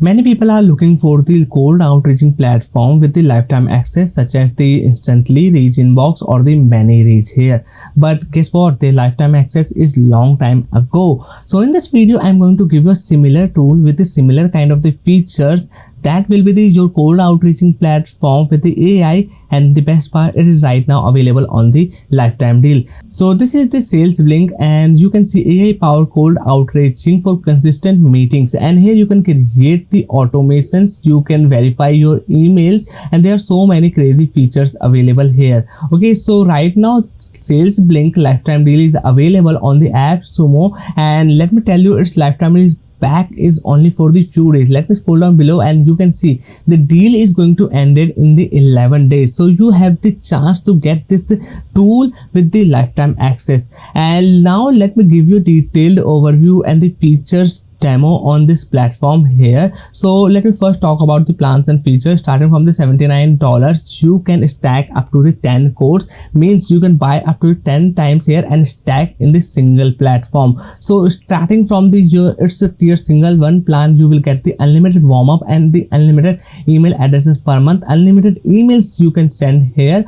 Many people are looking for the cold outreaching platform with the lifetime access such as the Instantly Reach inbox or the Manyreach here. But guess what? The lifetime access is long time ago. So in this video, I'm going to give you a similar tool with the similar kind of the features that will be your cold outreaching platform with the AI, and the best part, it is right now available on the lifetime deal. So this is the SalesBlink, and you can see AI powered cold outreaching for consistent meetings, and here you can create the automations, you can verify your emails, and there are so many crazy features available here. Okay, so right now SalesBlink lifetime deal is available on the app Sumo, and let me tell you, its lifetime deal back is only for the few days. Let me scroll down below and you can see the deal is going to end it in the 11 days. So you have the chance to get this tool with the lifetime access. And now let me give you a detailed overview and the features demo on this platform here. So let me first talk about the plans and features. Starting from the $79, you can stack up to the 10 codes, means you can buy up to 10 times here and stack in the single platform. So starting from the it's a tier single one plan, you will get the unlimited warm up and the unlimited email addresses per month. Unlimited emails you can send here.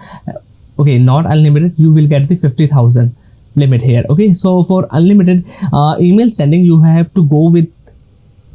Okay, not unlimited, you will get the 50,000 limit here. Okay, so for unlimited email sending, you have to go with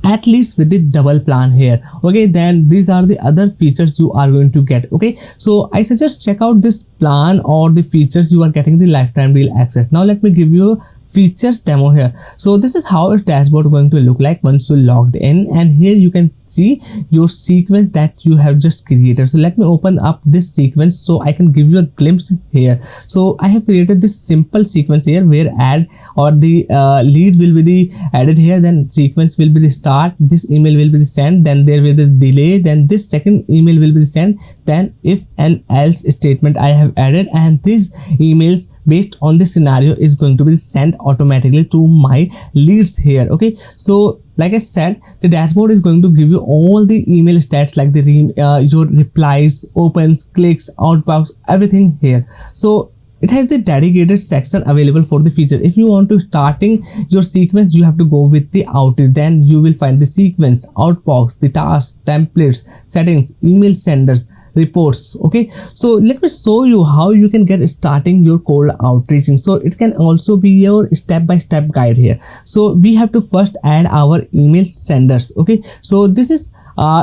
at least with the double plan here. Okay, then these are the other features you are going to get. Okay, so I suggest check out this plan or the features you are getting the lifetime deal access. Now let me give you features demo here. So this is how its dashboard going to look like once you logged in, and here you can see your sequence that you have just created. So let me open up this sequence so I can give you a glimpse here. So I have created this simple sequence here where ad or the lead will be the added here, then sequence will be the start, this email will be the send, then there will be the delay, then this second email will be the send, then if and else statement I have added, and these emails based on this scenario is going to be sent automatically to my leads here. Okay, so like I said, the dashboard is going to give you all the email stats like the your replies, opens, clicks, outbox, everything here. So it has the dedicated section available for the feature. If you want to starting your sequence, you have to go with the outage, then you will find the sequence, outbox, the tasks, templates, settings, email senders, reports. Okay, so let me show you how you can get starting your cold outreaching. So it can also be your step-by-step guide here. So we have to first add our email senders. Okay, so this is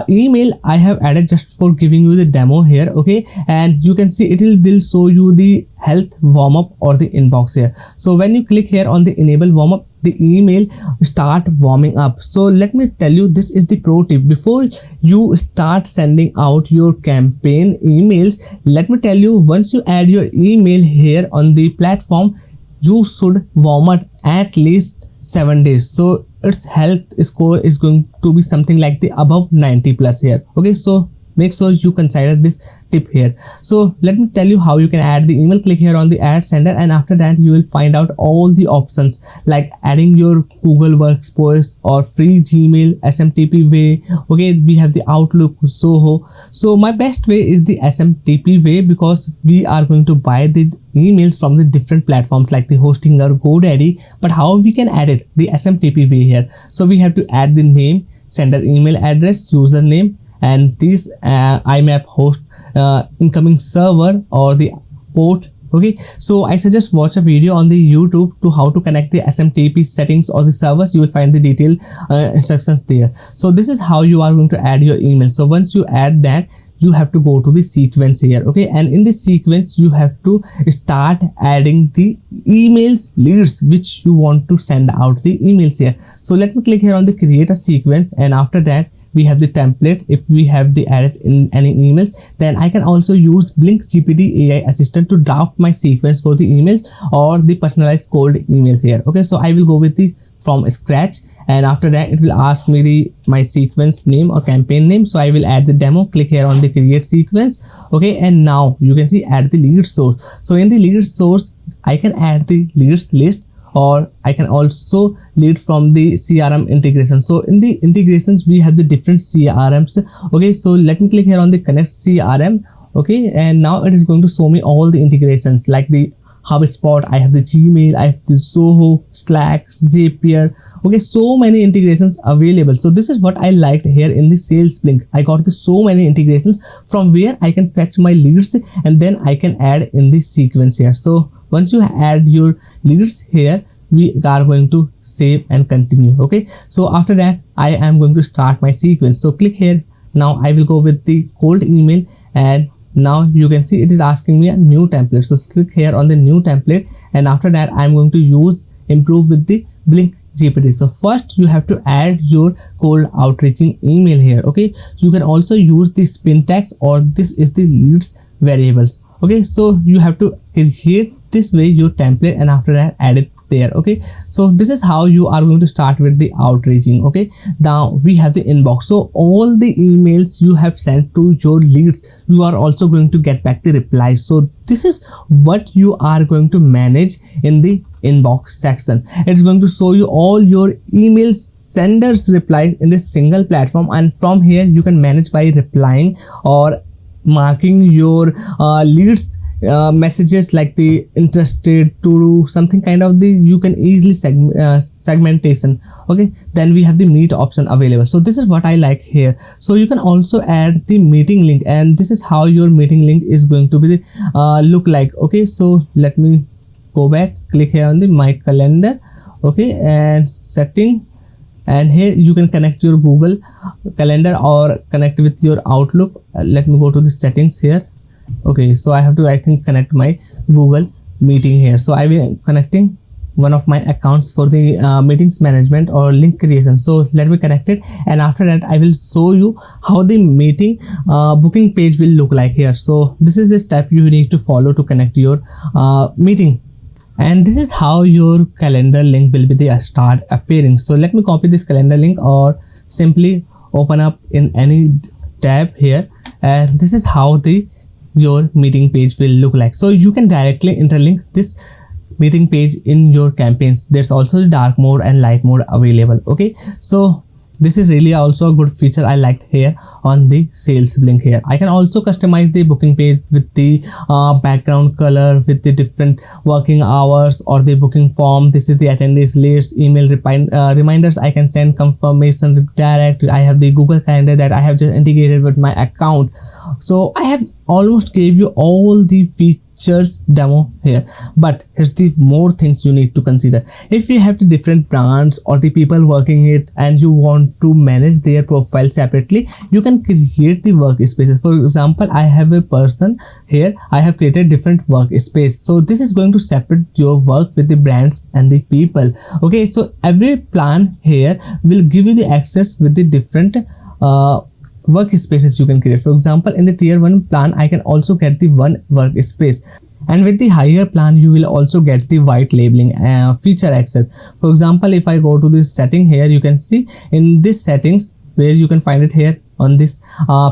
email I have added just for giving you the demo here. Okay, and you can see it will show you the health warm up or the inbox here. So when you click here on the enable warm up, the email start warming up. So let me tell you, this is the pro tip. Before you start sending out your campaign emails, let me tell you, once you add your email here on the platform, you should warm up at least 7 days. So its health score is going to be something like the above 90 plus here. Okay, so make sure you consider this tip here. So let me tell you how you can add the email. Click here on the add sender, and after that you will find out all the options like adding your Google Workspace or free Gmail, SMTP way. Okay, we have the Outlook, Zoho. So my best way is the SMTP way, because we are going to buy the emails from the different platforms like the Hosting or GoDaddy. But how we can add it? The SMTP way here. So we have to add the name, sender email address, username, and this IMAP host, incoming server or the port. Okay, so I suggest watch a video on the YouTube to how to connect the SMTP settings or the servers. You will find the detailed instructions there. So this is how you are going to add your email. So once you add that, you have to go to the sequence here. Okay, and in this sequence you have to start adding the emails leads which you want to send out the emails here. So let me click here on the create a sequence, and after that we have the template. If we have the added in any emails, then I can also use Blink GPT AI assistant to draft my sequence for the emails or the personalized cold emails here. Okay, so I will go with the from scratch, and after that it will ask me the my sequence name or campaign name. So I will add the demo. Click here on the create sequence. Okay, and now you can see add the lead source. So in the lead source, I can add the leads list, or I can also lead from the CRM integration. So in the integrations we have the different CRMs. Okay, so let me click here on the connect CRM. Okay, and now it is going to show me all the integrations like the HubSpot, I have the Gmail, I have the Zoho, Slack, Zapier. Okay, so many integrations available. So this is what I liked here in the SalesBlink. I got so many integrations from where I can fetch my leads and then I can add in the sequence here. So once you add your leads here, we are going to save and continue. Okay, so after that I am going to start my sequence. So click here. Now I will go with the cold email, and now you can see it is asking me a new template. So click here on the new template, and after that I'm going to use improve with the Blink GPT. So first you have to add your cold outreaching email here. Okay, you can also use the spin tags, or this is the leads variables. Okay, so you have to create this way your template, and after that add it there. Okay, so this is how you are going to start with the outreaching. Okay, now we have the inbox. So all the emails you have sent to your leads, you are also going to get back the replies. So this is what you are going to manage in the inbox section. It's going to show you all your email senders replies in this single platform, and from here you can manage by replying or marking your leads messages like the interested to something kind of the, you can easily segmentation. Okay, then we have the meet option available. So this is what I like here. So you can also add the meeting link, and this is how your meeting link is going to be look like. Okay, so let me go back, click here on the my calendar. Okay, and setting, and here you can connect your Google Calendar or connect with your Outlook. Let me go to the settings here. Okay, so I have to, I think, connect my Google meeting here. So I will connecting one of my accounts for the meetings management or link creation. So let me connect it, and after that I will show you how the meeting booking page will look like here. So this is the step you need to follow to connect your meeting. And this is how your calendar link will be the start appearing. So let me copy this calendar link or simply open up in any tab here, and this is how the your meeting page will look like. So you can directly interlink this meeting page in your campaigns. There's also the dark mode and light mode available. Okay, so this is really also a good feature I liked here on the SalesBlink here. I can also customize the booking page with the background color, with the different working hours or the booking form. This is the attendees list, email reminders. I can send confirmation direct. I have the Google Calendar that I have just integrated with my account. So I have almost gave you all the features demo here, but here's the more things you need to consider. If you have the different brands or the people working it and you want to manage their profile separately, you can create the workspaces. For example, I have a person here, I have created different workspace. So this is going to separate your work with the brands and the people. Okay, so every plan here will give you the access with the different workspaces you can create. For example, in the tier 1 plan, I can also get the one workspace, and with the higher plan you will also get the white labeling feature access. For example, if I go to this setting here, you can see in this settings where you can find it here on this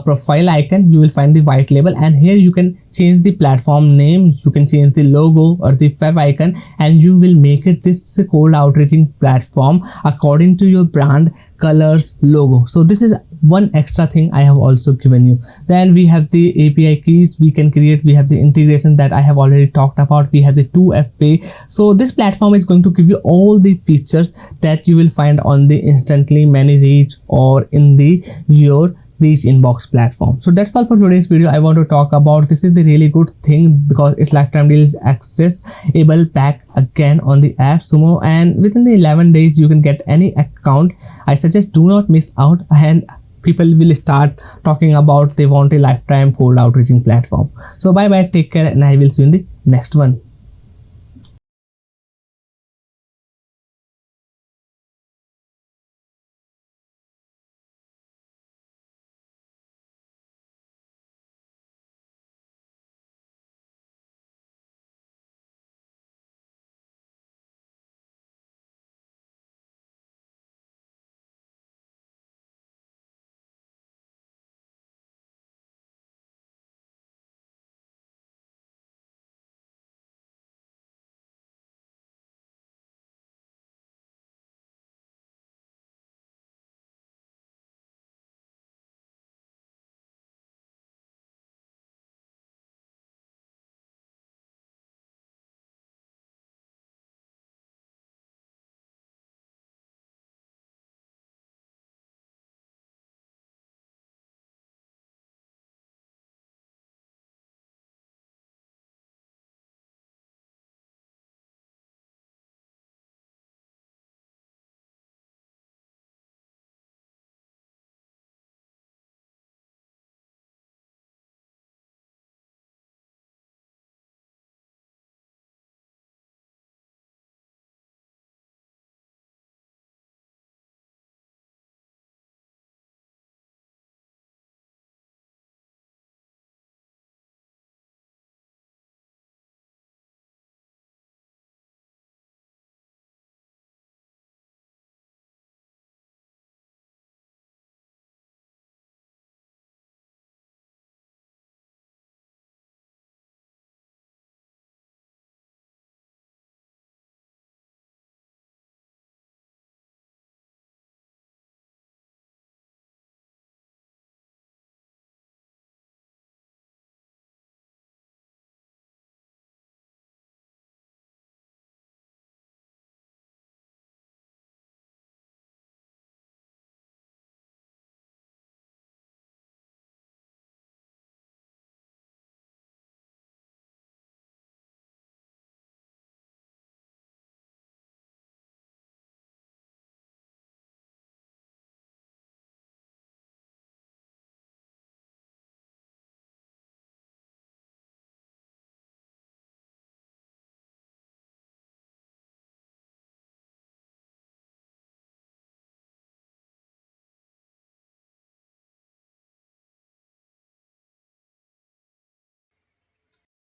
profile icon, you will find the white label, and here you can change the platform name, you can change the logo or the fav icon, and you will make it this cold outreaching platform according to your brand colors logo. So this is one extra thing I have also given you. Then we have the API keys we can create. We have the integration that I have already talked about. We have the 2FA. So this platform is going to give you all the features that you will find on the Instantly, Manyreach, or in the your Reach inbox platform. So that's all for today's video. I want to talk about this is the really good thing because its lifetime deal is accessible back again on the app Sumo, and within the 11 days you can get any account. I suggest do not miss out, and people will start talking about they want a lifetime cold outreaching platform. So bye bye, take care, and I will see you in the next one.